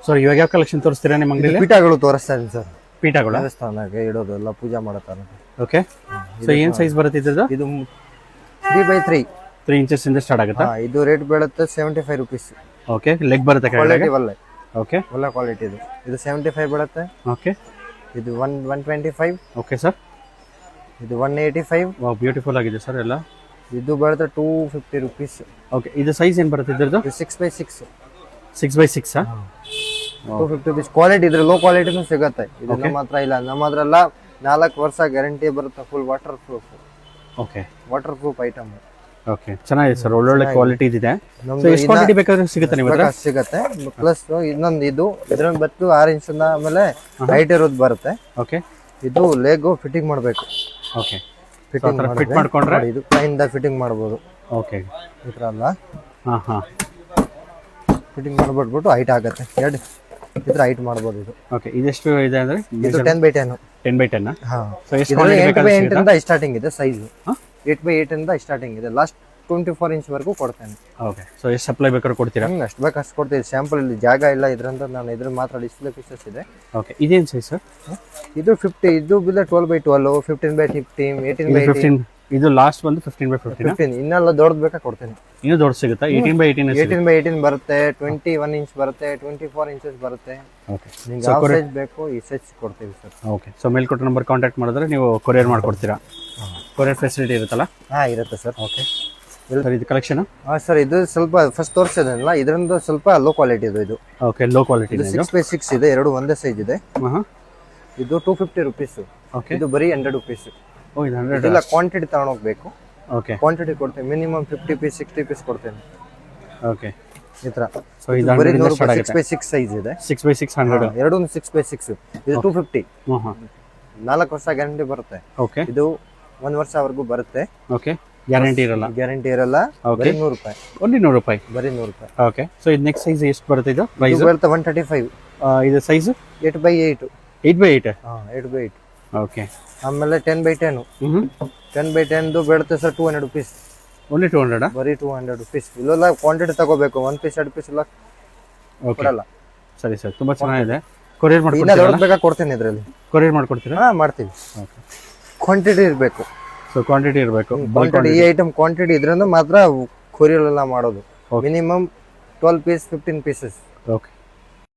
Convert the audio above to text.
So ಇವಾಗ ಯಾವ collection ತೋರಿಸ್ತೀರಾ ನಿಮ್ಮ ಅಂಗಡಿಯಲ್ಲಿ? ಪೀಠಗಳು ತೋರಿಸ್ತಾ ಇದೀನಿ ಸರ್. ಪೀಠಗಳು ದೇವಸ್ಥಾನಕ್ಕೆ ಇಡೋದು ಎಲ್ಲ ಪೂಜಾ ಮಾಡತಾರ. ಓಕೆ. ಸೊ ಏನ್ ಸೈಜ್ ಬರುತ್ತೆ ಇದ್ರದ್ದು? ಇದು 3x3 3 ಇಂಚಸ್ ಇಂದ ಸ್ಟಾರ್ಟ್ ಆಗುತ್ತಾ? ಇದು ರೇಟ್ ಬೀಳುತ್ತೆ 75 rupees. ಓಕೆ. ಲೆಗ್ ಬರುತ್ತೆ ಕೆಳಗಡೆ. ಒಳ್ಳೆ ಓಕೆ. ಒಳ್ಳೆ ಕ್ವಾಲಿಟಿ ಇದು. ಇದು 75 ಬೀಳುತ್ತೆ. ಓಕೆ. ಇದು 125. Okay sir. ಇದು 185. ವಾವ್, ಬ್ಯೂಟಿಫುಲ್ ಆಗಿದೆ ಸರ್ ಎಲ್ಲ. ಇದು ಬರುತ್ತೆ 250 rupees. ಓಕೆ. ಇದು ಸೈಜ್ ಏನ್ ಬರುತ್ತೆ ಇದ್ರದ್ದು? 6x6. 6x6 250 rupees. ಕ್ವಾಲಿಟಿ ಇದ್ರೆ ಲೋ ಕ್ವಾಲಿಟಿನೂ ಸಿಗುತ್ತೆ. ಇದು ನಮ್ಮ ಹತ್ರ ಇಲ್ಲ. ನಮ್ಮ ಹತ್ರ ಎಲ್ಲ 4 ವರ್ಷ ಗ್ಯಾರಂಟಿ ಬರುತ್ತೆ. Full water proof. Okay. Water proof item. Okay, ಚೆನ್ನಾಗಿದೆ ಸರ್. ಒಳ್ಳೊಳ್ಳೆ ಕ್ವಾಲಿಟಿ ಇದೆ. ಸೊ ಎಷ್ಟು ಕ್ವಾಂಟಿಟಿ ಬೇಕಾದ್ರೆ ಸಿಗುತ್ತೆ ನಿಮ್ಮ ಹತ್ರ? ಸಿಗುತ್ತೆ. ಪ್ಲಸ್ ಇನ್ನೊಂದು ಇದು ಇದ್ರಲ್ಲಿ ಬತ್ತು 6 ಇಂಚ್ ಆಮೇಲೆ ಹೈಟ್ ಇರೋದು ಬರುತ್ತೆ. ಓಕೆ. ಇದು ಲೆಗ್ ಫಿಟ್ಟಿಂಗ್ ಮಾಡಬೇಕು. ಓಕೆ. ಫಿಟ್ ಮಾಡ್ಕೊಂಡ್ರೆ ಇದು ಕೈಯಿಂದ ಫಿಟ್ಟಿಂಗ್ ಮಾಡಬಹುದು. ಓಕೆ. ಈ ತರ ಅಲ್ಲ. ಹಾ ಹಾ. ಫಿಟ್ಟಿಂಗ್ ಮಾಡ್ಬಿಟ್ಟು ಹೈಟ್ ಆಗುತ್ತೆ. ಎರಡು ಇದ್ರ ಹೈಟ್ ಮಾಡಬಹುದು ಇದು. ಓಕೆ. ಇದೆಷ್ಟು ಇದೆ ಅಂದ್ರೆ? ಇದು 10x10. 10x10. ಹಾ. ಸೊ ಎಷ್ಟು ಕ್ವಾಂಟಿಟಿ ಬೇಕಾದ್ರೆ 8x8 ಇಂದ ಸ್ಟಾರ್ಟಿಂಗ್ ಇದೆ ಸೈಜ್. 8x8 ಇಂದ ಸ್ಟಾರ್ಟಿಂಗ್ ಇದೆ. ಲಾಸ್ಟ್ 24 ಇಂಚ್ ವರೆಗೂ ಕೊಡ್ತೇನೆ. ಓಕೆ. ಸೊ ಎಷ್ಟು ಸಪ್ಲೈ ಬೇಕಾದ್ರೂ ಕೊಡ್ತೀರಾ? ಅಷ್ಟು ಬೇಕು ಅಷ್ಟು ಕೊಡ್ತೀವಿ. ಸ್ಯಾಂಪಲ್ ಇಲ್ಲಿ ಜಾಗ ಇಲ್ಲ ಇದ್ರಂತ ನಾನು ಇದ್ರ ಮಾತ್ರ ಡಿಸ್ಪ್ಲೇ ಪೀಸಸ್ ಇದೆ. ಓಕೆ. ಇದೇನು ಸೈಜ್ ಸರ್? ಇದು 50. ಇದು ಬಿಲ್ಲ 12x12, 15x15, 18x18. ಇದು ಲಾಸ್ಟ್ ಒಂದು 15x15. ಇನ್ನೆಲ್ಲ ದೊಡ್ಡದು ಬೇಕಾ ಕೊಡ್ತೇನೆ. ಇನ್ನೂ ದೊಡ್ಡ ಸಿಗುತ್ತಾ? 18x18. 18x18 ಬರುತ್ತೆ. 21 ಇಂಚ್ ಬರುತ್ತೆ. 24 ಇಂಚಸ್ ಬರುತ್ತೆ. ಓಕೆ. ನಿಮ್ಗೆ ಯಾವ ಸೈಜ್ ಬೇಕು ಈ ಸೈಜ್ ಕೊಡ್ತೀವಿ ಸರ್. ಓಕೆ. ಸೊ ಮೇಲ್ಕೊಟ್ಟ ನಂಬರ್ ಕಾಂಟ್ಯಾಕ್ಟ್ ಮಾಡಿದ್ರೆ ನೀವು ಕೊರಿಯರ್ ಮಾಡ್ಕೊಡ್ತೀರಾ? ಕೊರಿಯರ್ ಫೆಸಿಲಿಟಿ ಇರುತ್ತಲ್ಲ? ಹಾ, ಇರುತ್ತೆ ಸರ್. Okay sir. ಇದು ಕಲೆಕ್ಷನ್? ಹಾಂ ಸರ್. ಇದು ಸ್ವಲ್ಪ ಫಸ್ಟ್ ತೋರಿಸಿದಲ್ಲ, ಇದರಿಂದ ಸ್ವಲ್ಪ ಲೋ ಕ್ವಾಲಿಟಿ ಇದು. ಓಕೆ. ಲೋ ಕ್ವಾಲಿಟಿ ಇದೆ. 6x6 ಇದೆ. ಎರಡು ಒಂದೇ ಸೈಜ್ ಇದೆ. ಇದು 250 rupees. ಓಕೆ. ಇದು ಬರೀ 100 rupees. ಓ, ಇದು 100. ಇಲ್ಲ, ಕ್ವಾಂಟಿಟಿ ತಗೊಂಡೋಗ್ಬೇಕು. ಓಕೆ. ಕ್ವಾಂಟಿಟಿ ಕೊಡ್ತೇನೆ. ಮಿನಿಮಮ್ 50 ಪೀಸ್ 60 ಪೀಸ್ ಕೊಡ್ತೇನೆ. ಓಕೆ. ಈ ತರ. ಸೊ ಇದು ಬರೀ 100 100 ರೂಪಾಯಿ 6x6 ಸೈಜ್ ಇದೆ. 6x6 100. ಎರಡು 6x6. ಇದು 250. 4 ವರ್ಷ ಗ್ಯಾರಂಟಿ ಬರುತ್ತೆ. ಓಕೆ. ಇದು 1 ವರ್ಷವರೆಗೂ ಬರುತ್ತೆ. ಓಕೆ. ಗ್ಯಾರಂಟಿ ಇರಲ್ಲ? ಗ್ಯಾರಂಟಿ ಇರಲ್ಲ. ಬರೀ 100 ರೂಪಾಯಿ. ಓನ್ಲಿ 100 ರೂಪಾಯಿ? ಬರೀ 100 ರೂಪಾಯಿ. ಓಕೆ. ಸೊ ಇದು ನೆಕ್ಸ್ಟ್ ಸೈಜ್ ಎಷ್ಟು ಬರುತ್ತೆ? ಇದು ಪ್ರೈಸ್ ಬರುತ್ತೆ 135. ಇದು size 8x8. 8x8. 8x8. Okay. ಆಮೇಲೆ 10x10. 10x10 ಬೀಳುತ್ತೆ ಸರ್ 200 rupees. ಓನ್ಲಿ 200? ಬರೀ 200 rupees. ಇಲ್ಲೆಲ್ಲ ಕ್ವಾಂಟಿಟಿ ತಗೋಬೇಕು. 1 ಪೀಸ್ 2 ಪೀಸ್ ಎಲ್ಲ ಕೊಡಲ್ಲ. ಸರಿ ಸರ್, ತುಂಬಾ ಚೆನ್ನಾಗಿದೆ. ಕೊರಿಯರ್ ಇಲ್ಲ, ಮಾಡ್ಕೊಡ್ತೀರಾ? ದೊಡ್ಡ ಬೇಕಾ ಕೊಡ್ತೇನೆ ಇದರಲ್ಲಿ. ಕೊರಿಯರ್ ಮಾಡ್ಕೊಡ್ತೀರಾ? ಹಾ, ಮಾಡ್ತೀವಿ. ಓಕೆ. ಕ್ವಾಂಟಿಟಿ ಇರಬೇಕು. ಸೊ ಕ್ವಾಂಟಿಟಿ ಇರಬೇಕು. ಕ್ವಾಂಟಿಟಿ ಈ ಐಟಮ್ ಕ್ವಾಂಟಿಟಿ ಇದ್ರಿಂದ ಮಾತ್ರ ಕೊರಿಯರ್ ಎಲ್ಲ ಮಾಡೋದು. Minimum 12 piece 15 pieces. ಓಕೆ.